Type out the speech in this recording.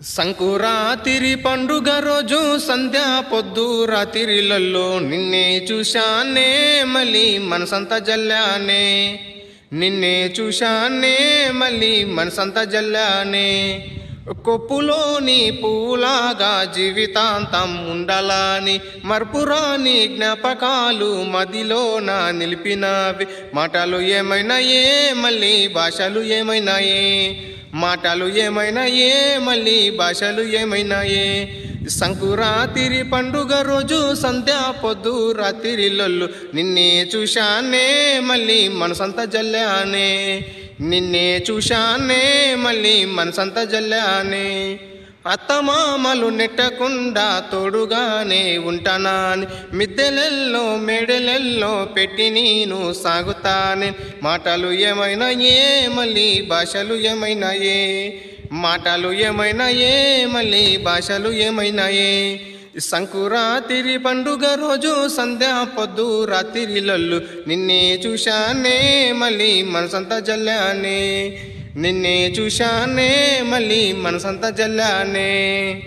సంకురాతిరి పండుగ రోజు సంధ్యా పొద్దు రాత్రిలలో నిన్నే చూశానే మళ్ళీ మనసంతా జల్లానే. నిన్నే చూశానే మళ్ళీ మనసంతా జల్లానే. కొప్పులోని పూలాగా జీవితాంతం ఉండాలని మర్పురాని జ్ఞాపకాలు మదిలోన నిలిపినవి. మాటలు ఏమైనాయే మళ్ళీ భాషలు ఏమైనాయే. మాటలు ఏమైనాయే మళ్ళీ భాషలు ఏమైనాయే. సంకురాతిరి పండుగ రోజు సంధ్యా పొద్దు రాత్రిలొల్లు నిన్నే చూశానే మళ్ళీ మనసంతా జల్లానే. నిన్నే చూశానే మళ్ళీ మనసంతా జల్లానే. అత్తమామలు నెట్టకుండా తోడుగానే ఉంటానాని మిద్దెలెల్లో మేడలెల్లో పెట్టి నేను సాగుతానే. మాటలు ఏమైనాయే మళ్ళీ భాషలు ఏమైనాయే. మాటలు ఏమైనాయే మళ్ళీ భాషలు ఏమైనాయే. సంకురాతిరి పండుగ రోజు సంధ్యా పొద్దు రాత్రిలొల్లు నిన్నే చూశానే మళ్ళీ మనసంతా జల్లానే. నిన్నే చూశానే మళ్ళీ మనసంతా జల్లానే.